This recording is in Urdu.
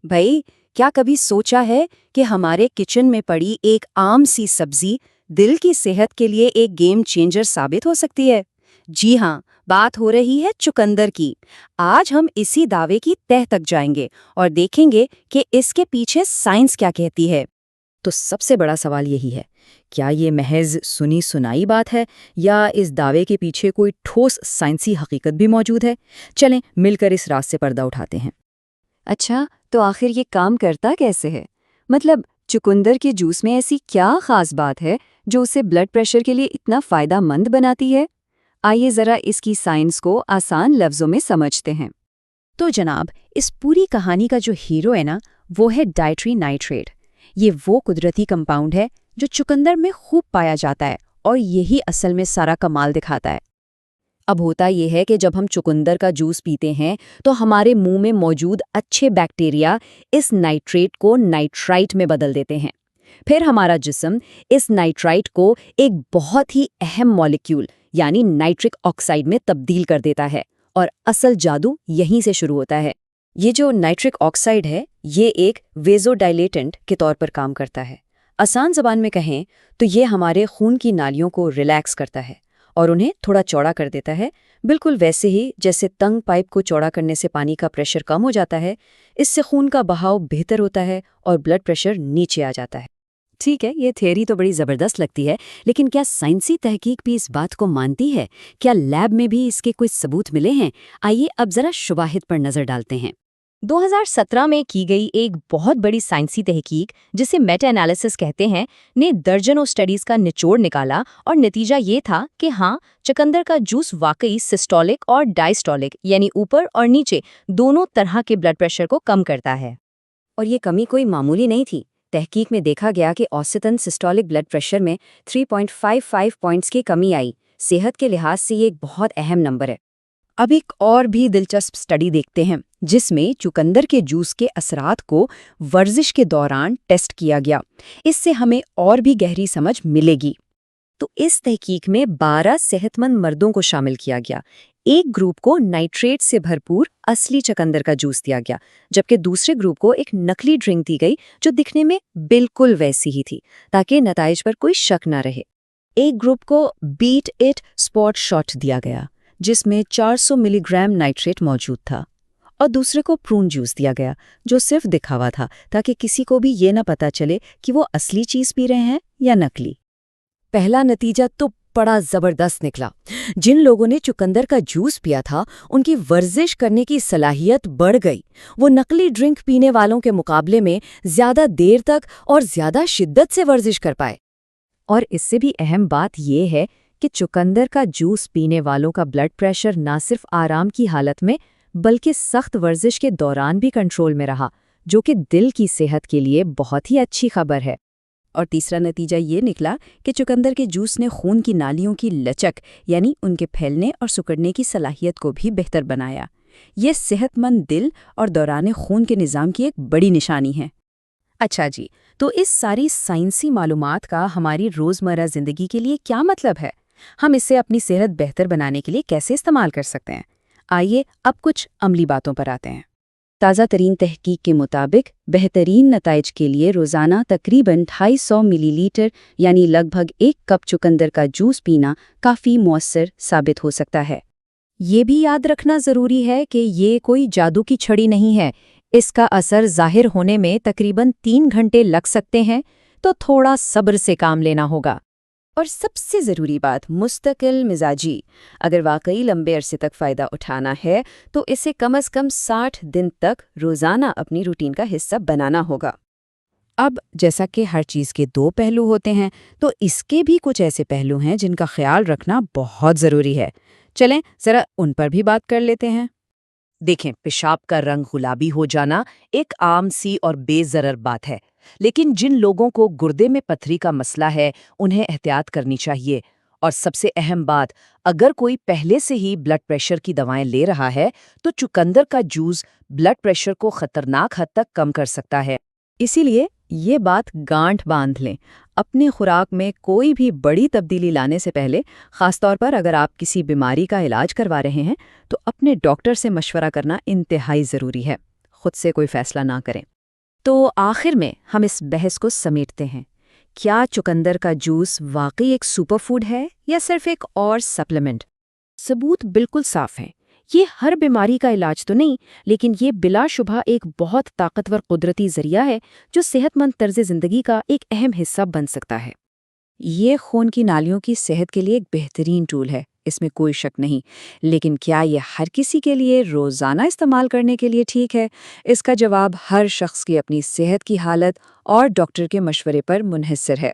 بھائی، کیا کبھی سوچا ہے کہ ہمارے کچن میں پڑی ایک عام سی سبزی دل کی صحت کے لیے ایک گیم چینجر ثابت ہو سکتی ہے؟ جی ہاں، بات ہو رہی ہے چقندر کی۔ آج ہم اسی دعوے کی تہہ تک جائیں گے اور دیکھیں گے کہ اس کے پیچھے سائنس کیا کہتی ہے۔ تو سب سے بڑا سوال یہی ہے، کیا یہ محض سنی سنائی بات ہے یا اس دعوے کے پیچھے کوئی ٹھوس سائنسی حقیقت بھی موجود ہے؟ چلیں مل کر اس راز سے پردہ اٹھاتے ہیں۔ اچھا، تو آخر یہ کام کرتا کیسے ہے؟ مطلب چقندر کے جوس میں ایسی کیا خاص بات ہے جو اسے بلڈ پریشر کے لیے اتنا فائدہ مند بناتی ہے؟ آئیے ذرا اس کی سائنس کو آسان لفظوں میں سمجھتے ہیں۔ تو جناب، اس پوری کہانی کا جو ہیرو ہے نا، وہ ہے ڈائٹری نائٹریٹ۔ یہ وہ قدرتی کمپاؤنڈ ہے جو چقندر میں خوب پایا جاتا ہے اور یہی اصل میں سارا کمال دکھاتا ہے۔ اب ہوتا یہ ہے کہ جب ہم چقندر کا جوس پیتے ہیں تو ہمارے منہ میں موجود اچھے بیکٹیریا اس نائٹریٹ کو نائٹرائٹ میں بدل دیتے ہیں۔ پھر ہمارا جسم اس نائٹرائٹ کو ایک بہت ہی اہم مالیکیول یعنی نائٹرک آکسائڈ میں تبدیل کر دیتا ہے، اور اصل جادو یہیں سے شروع ہوتا ہے۔ یہ جو نائٹرک آکسائڈ ہے، یہ ایک ویزو ڈائلیٹنٹ کے طور پر کام کرتا ہے۔ آسان زبان میں کہیں تو یہ ہمارے خون کی نالیوں کو ریلیکس کرتا ہے اور انہیں تھوڑا چوڑا کر دیتا ہے، بالکل ویسے ہی جیسے تنگ پائپ کو چوڑا کرنے سے پانی کا پریشر کم ہو جاتا ہے۔ اس سے خون کا بہاؤ بہتر ہوتا ہے اور بلڈ پریشر نیچے آ جاتا ہے۔ ٹھیک ہے، یہ تھیوری تو بڑی زبردست لگتی ہے، لیکن کیا سائنسی تحقیق بھی اس بات کو مانتی ہے؟ کیا لیب میں بھی اس کے کوئی ثبوت ملے ہیں؟ آئیے اب ذرا شواہد پر نظر ڈالتے ہیں۔ 2017 میں کی گئی ایک بہت بڑی سائنسی تحقیق جسے میٹا انالیسس کہتے ہیں نے درجنوں سٹڈیز کا نچوڑ نکالا، اور نتیجہ یہ تھا کہ ہاں، چقندر کا جوس واقعی سسٹولک اور ڈائسٹولک یعنی اوپر اور نیچے دونوں طرح کے بلڈ پریشر کو کم کرتا ہے۔ اور یہ کمی کوئی معمولی نہیں تھی۔ تحقیق میں دیکھا گیا کہ اوسطاً سسٹولک بلڈ پریشر میں 3.55 پوائنٹس کی کمی آئی۔ صحت کے لحاظ سے یہ ایک بہت اہم نمبر ہے۔ اب ایک اور بھی دلچسپ سٹڈی دیکھتے ہیں جس میں چقندر کے جوس کے اثرات کو ورزش کے دوران ٹیسٹ کیا گیا۔ اس سے ہمیں اور بھی گہری سمجھ ملے گی۔ تو اس تحقیق میں 12 صحت مند مردوں کو شامل کیا گیا۔ ایک گروپ کو نائٹریٹ سے بھرپور اصلی چقندر کا جوس دیا گیا، جبکہ دوسرے گروپ کو ایک نقلی ڈرنک دی گئی جو دکھنے میں بالکل ویسی ہی تھی، تاکہ نتائج پر کوئی شک نہ رہے۔ ایک گروپ کو بیٹ اٹ اسپاٹ شاٹ دیا گیا جس میں 400 ملی گرام نائٹریٹ موجود تھا، اور دوسرے کو پرون جوس دیا گیا جو صرف دکھاوا تھا، تاکہ کسی کو بھی یہ نہ پتا چلے کہ وہ اصلی چیز پی رہے ہیں یا نقلی۔ پہلا نتیجہ تو بڑا زبردست نکلا۔ جن لوگوں نے چقندر کا جوس پیا تھا ان کی ورزش کرنے کی صلاحیت بڑھ گئی۔ وہ نقلی ڈرنک پینے والوں کے مقابلے میں زیادہ دیر تک اور زیادہ شدت سے ورزش کر پائے۔ اور اس سے بھی اہم بات یہ ہے کہ چقندر کا جوس پینے والوں کا بلڈ پریشر نہ صرف آرام کی حالت میں بلکہ سخت ورزش کے دوران بھی کنٹرول میں رہا، جو کہ دل کی صحت کے لیے بہت ہی اچھی خبر ہے۔ اور تیسرا نتیجہ یہ نکلا کہ چقندر کے جوس نے خون کی نالیوں کی لچک یعنی ان کے پھیلنے اور سکڑنے کی صلاحیت کو بھی بہتر بنایا۔ یہ صحت مند دل اور دوران خون کے نظام کی ایک بڑی نشانی ہے۔ اچھا جی، تو اس ساری سائنسی معلومات کا ہماری روزمرہ زندگی کے لیے کیا مطلب ہے؟ ہم اسے اپنی صحت بہتر بنانے کے لیے کیسے استعمال کر سکتے ہیں؟ آئیے اب کچھ عملی باتوں پر آتے ہیں۔ تازہ ترین تحقیق کے مطابق بہترین نتائج کے لیے روزانہ تقریباً 250 ملی لیٹر یعنی لگ بھگ 1 کپ چقندر کا جوس پینا کافی مؤثر ثابت ہو سکتا ہے۔ یہ بھی یاد رکھنا ضروری ہے کہ یہ کوئی جادو کی چھڑی نہیں ہے۔ اس کا اثر ظاہر ہونے میں تقریباً 3 گھنٹے لگ سکتے ہیں، تو تھوڑا صبر سے کام لینا ہوگا۔ اور سب سے ضروری بات، مستقل مزاجی۔ اگر واقعی لمبے عرصے تک فائدہ اٹھانا ہے تو اسے کم از کم 60 دن تک روزانہ اپنی روٹین کا حصہ بنانا ہوگا۔ اب جیسا کہ ہر چیز کے 2 پہلو ہوتے ہیں، تو اس کے بھی کچھ ایسے پہلو ہیں جن کا خیال رکھنا بہت ضروری ہے۔ چلیں ذرا ان پر بھی بات کر لیتے ہیں۔ دیکھیں، پیشاب کا رنگ گلابی ہو جانا ایک عام سی اور بے ضرر بات ہے، لیکن جن لوگوں کو گردے میں پتھری کا مسئلہ ہے انہیں احتیاط کرنی چاہیے۔ اور سب سے اہم بات، اگر کوئی پہلے سے ہی بلڈ پریشر کی دوائیں لے رہا ہے تو چقندر کا جوس بلڈ پریشر کو خطرناک حد تک کم کر سکتا ہے۔ اسی لیے یہ بات گانٹھ باندھ لیں، اپنی خوراک میں کوئی بھی بڑی تبدیلی لانے سے پہلے، خاص طور پر اگر آپ کسی بیماری کا علاج کروا رہے ہیں، تو اپنے ڈاکٹر سے مشورہ کرنا انتہائی ضروری ہے۔ خود سے کوئی فیصلہ نہ کریں۔ تو آخر میں ہم اس بحث کو سمیٹتے ہیں، کیا چقندر کا جوس واقعی ایک سپر فوڈ ہے یا صرف ایک اور سپلیمنٹ؟ ثبوت بالکل صاف ہیں، یہ ہر بیماری کا علاج تو نہیں، لیکن یہ بلا شبہ ایک بہت طاقتور قدرتی ذریعہ ہے جو صحت مند طرز زندگی کا ایک اہم حصہ بن سکتا ہے۔ یہ خون کی نالیوں کی صحت کے لیے ایک بہترین ٹول ہے، اس میں کوئی شک نہیں، لیکن کیا یہ ہر کسی کے لیے روزانہ استعمال کرنے کے لیے ٹھیک ہے؟ اس کا جواب ہر شخص کی اپنی صحت کی حالت اور ڈاکٹر کے مشورے پر منحصر ہے۔